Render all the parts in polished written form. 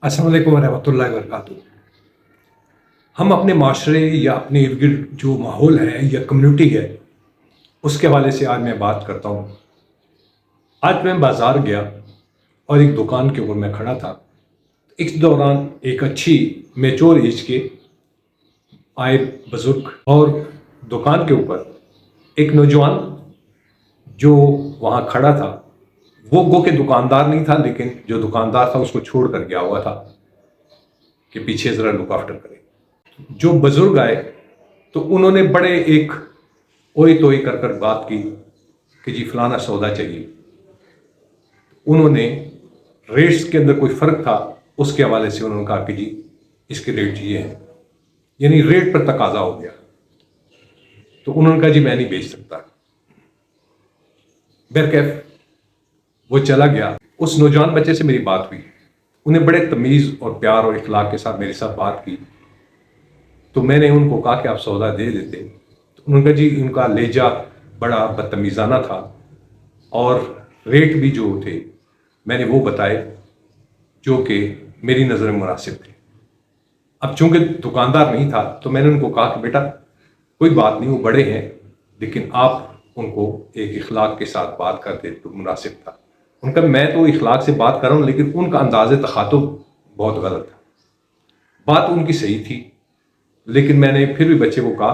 अस्सलाम वालेकुम रहमतुल्लाहि व बरकातुहू। हम अपने माशरे या अपने इर्द गिर्द जो माहौल है या कम्युनिटी है, उसके हवाले से आज मैं बात करता हूँ। आज मैं बाज़ार गया और एक दुकान के ऊपर मैं खड़ा था। इस दौरान एक अच्छी मैच्योर एज के आए बुज़ुर्ग और दुकान के ऊपर एक नौजवान जो वहाँ खड़ा था, वो गो के दुकानदार नहीं था, लेकिन जो दुकानदार था उसको छोड़ कर गया हुआ था कि पीछे ज़रा लुक आफ्टर करे। जो बुजुर्ग आए तो उन्होंने बड़े एक ओई तोई कर कर बात की कि जी फलाना सौदा चाहिए। उन्होंने रेट्स के अंदर कोई फ़र्क था, उसके हवाले से उन्होंने कहा कि जी इसके रेट ये हैं, यानी रेट पर तकाजा हो गया। तो उन्होंने कहा जी मैं नहीं बेच सकता। बहरकैफ वो चला गया। उस नौजवान बच्चे से मेरी बात हुई, उन्हें बड़े तमीज़ और प्यार और इखलाक के साथ मेरे साथ बात की। तो मैंने उनको कहा कि आप सौदा दे देते। तो उन्होंने कहा जी उनका लहजा बड़ा बदतमीज़ाना था और रेट भी जो थे मैंने वो बताए जो कि मेरी नज़र में मुनासिब थे। अब चूंकि दुकानदार नहीं था तो मैंने उनको कहा कि बेटा कोई बात नहीं, वो बड़े हैं, लेकिन आप उनको एक इखलाक के साथ बात करते तो मुनासिब था। उनका मैं तो इखलाक से बात कर रहा हूँ, लेकिन उनका अंदाज़ तखातुब बहुत गलत था। बात उनकी सही थी, लेकिन मैंने फिर भी बच्चे को कहा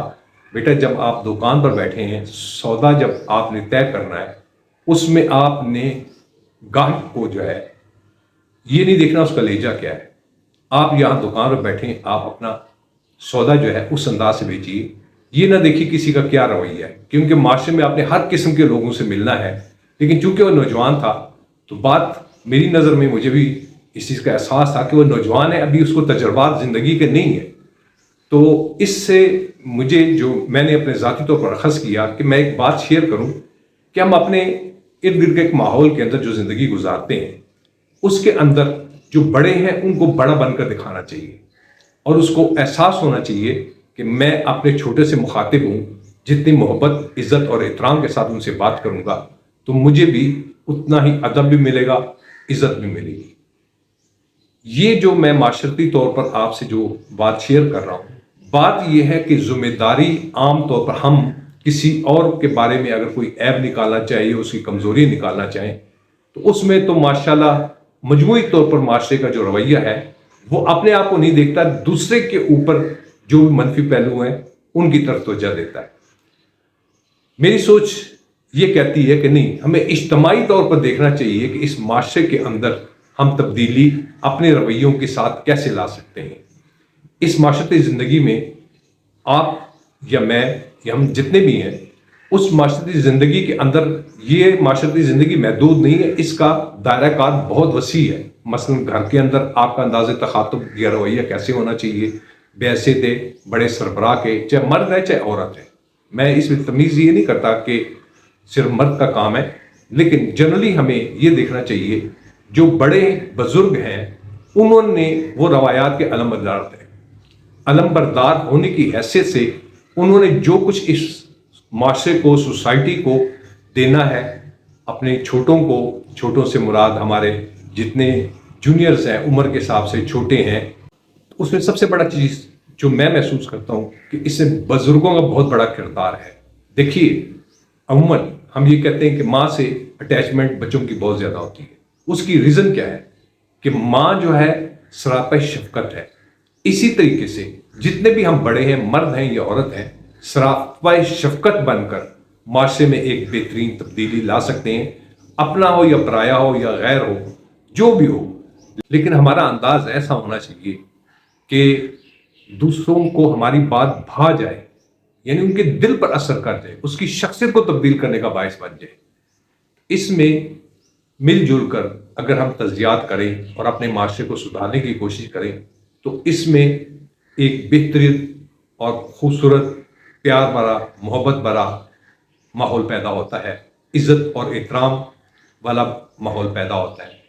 बेटा जब आप दुकान पर बैठे हैं, सौदा जब आपने तय करना है, उसमें आपने गाहक को जो है ये नहीं देखना उसका लहजा क्या है। आप यहाँ दुकान पर बैठे हैं, आप अपना सौदा जो है उस अंदाज से बेचिए। ये ना देखिए किसी का क्या रवैया है, क्योंकि माशरे में आपने हर किस्म के लोगों से मिलना है। लेकिन चूंकि वो नौजवान था तो बात मेरी नज़र में, मुझे भी इस चीज़ का एहसास था कि वो नौजवान है, अभी उसको तजर्बात ज़िंदगी के नहीं है। तो इससे मुझे जो मैंने अपने ज़ाती तौर पर अखज़ किया कि मैं एक बात शेयर करूं कि हम अपने इर्द गिर्द के एक माहौल के अंदर जो ज़िंदगी गुजारते हैं, उसके अंदर जो बड़े हैं उनको बड़ा बनकर दिखाना चाहिए और उसको एहसास होना चाहिए कि मैं अपने छोटे से मुखातिब हूँ। जितनी मोहब्बत, इज़्ज़त और एहतराम के साथ उनसे बात करूँगा तो मुझे भी उतना ही अदब भी मिलेगा, इज़्ज़त भी मिलेगी। ये जो मैं माशरती तौर पर आपसे जो बात शेयर कर रहा हूँ, बात यह है कि जिम्मेदारी आम तौर पर हम किसी और के बारे में अगर कोई ऐब निकालना चाहिए, उसकी कमज़ोरी निकालना चाहें, तो उसमें तो माशाल्लाह मजमूई तौर पर माशरे का जो रवैया है वो अपने आप को नहीं देखता, दूसरे के ऊपर जो मनफी पहलू हैं उनकी तरफ तवज्जो देता है। मेरी सोच ये कहती है कि नहीं, हमें इज्तमाही तौर पर देखना चाहिए कि इस माशरे के अंदर हम तब्दीली अपने रवैयों के साथ कैसे ला सकते हैं। इस माशरती ज़िंदगी में आप या मैं या हम जितने भी हैं, उस माशरती ज़िंदगी के अंदर ये माशरती ज़िंदगी महदूद नहीं है, इसका दायरा कार बहुत वसी है। मसलन घर के अंदर आपका अंदाज़ तखातुब या रवैया कैसे होना चाहिए बैसे थे बड़े सरबराह के, चाहे मर्द है चाहे औरत है। मैं इसमें तमीज़ ये नहीं करता कि सिर्फ मर्द का काम है, लेकिन जनरली हमें ये देखना चाहिए जो बड़े बुजुर्ग हैं उन्होंने वो रवायात के अलमबरदार थे। अलमबरदार होने की हैसियत से उन्होंने जो कुछ इस माशरे को, सोसाइटी को देना है, अपने छोटों को, छोटों से मुराद हमारे जितने जूनियर्स हैं, उम्र के हिसाब से छोटे हैं, उसमें सबसे बड़ा चीज़ जो मैं महसूस करता हूँ कि इससे बुजुर्गों का बहुत बड़ा किरदार है। देखिए अमूमन हम ये कहते हैं कि माँ से अटैचमेंट बच्चों की बहुत ज़्यादा होती है। उसकी रीज़न क्या है कि माँ जो है सरापा शफकत है। इसी तरीके से जितने भी हम बड़े हैं, मर्द हैं या औरत हैं, सरापा शफकत बनकर माशरे में एक बेहतरीन तब्दीली ला सकते हैं। अपना हो या पराया हो या गैर हो, जो भी हो, लेकिन हमारा अंदाज ऐसा होना चाहिए कि दूसरों को हमारी बात भा जाए, यानी उनके दिल पर असर कर जाए, उसकी शख्सियत को तब्दील करने का बायस बन जाए। इसमें मिलजुल कर अगर हम तज्जियात करें और अपने माशरे को सुधारने की कोशिश करें तो इसमें एक बेहतरीन और खूबसूरत, प्यार भरा, मोहब्बत भरा माहौल पैदा होता है, इज़्ज़त और एहतराम वाला माहौल पैदा होता है।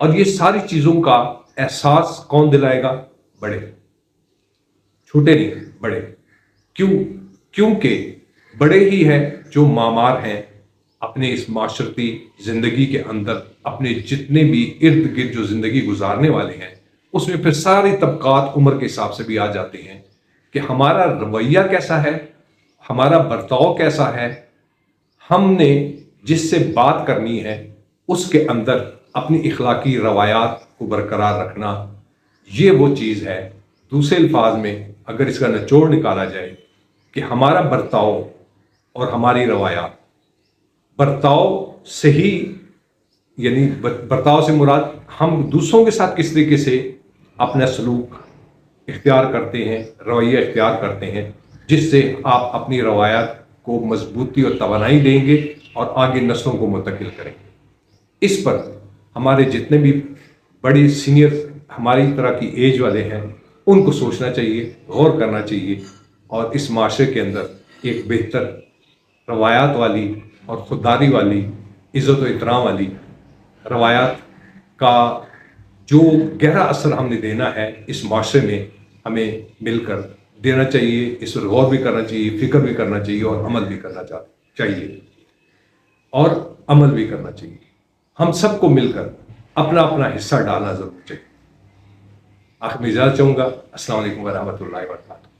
और ये सारी चीज़ों का एहसास कौन दिलाएगा? बड़े, छोटे नहीं, बड़े। क्यों? क्योंकि बड़े ही हैं जो मामार हैं अपने इस माशरती ज़िंदगी के अंदर, अपने जितने भी इर्द गिर्द जो ज़िंदगी गुजारने वाले हैं उसमें फिर सारी तबकात उम्र के हिसाब से भी आ जाते हैं कि हमारा रवैया कैसा है, हमारा बर्ताव कैसा है, हमने जिससे बात करनी है उसके अंदर अपनी इखलाकी रवायात को बरकरार रखना, ये वो चीज़ है। दूसरे अल्फाज में अगर इसका निचोड़ निकाला जाए कि हमारा बर्ताव और हमारी रवायात, बर्ताव से ही, यानी बर्ताव से मुराद हम दूसरों के साथ किस तरीके से अपना सलूक इख्तियार करते हैं, रवैया इख्तियार करते हैं, जिससे आप अपनी रवायात को मजबूती और तवानाई देंगे और आगे नस्लों को मुंतकिल करेंगे। इस पर हमारे जितने भी बड़े सीनियर हमारी तरह की एज वाले हैं उनको सोचना चाहिए, गौर करना चाहिए और इस माशरे के अंदर एक बेहतर रवायात वाली और खुददारी वाली, इज़्ज़त व इहतराम वाली रवायात का जो गहरा असर हमने देना है इस माशरे में, हमें मिलकर देना चाहिए। इस पर गौर भी करना चाहिए, फिक्र भी करना चाहिए और अमल भी करना चाहिए और अमल भी करना चाहिए। हम सबको मिलकर अपना अपना हिस्सा डालना ज़रूर चाहिए। आखिर में इजाज़त चाहूँगा। अस्सलाम वालेकुम व रहमतुल्लाहि व बरकातहू।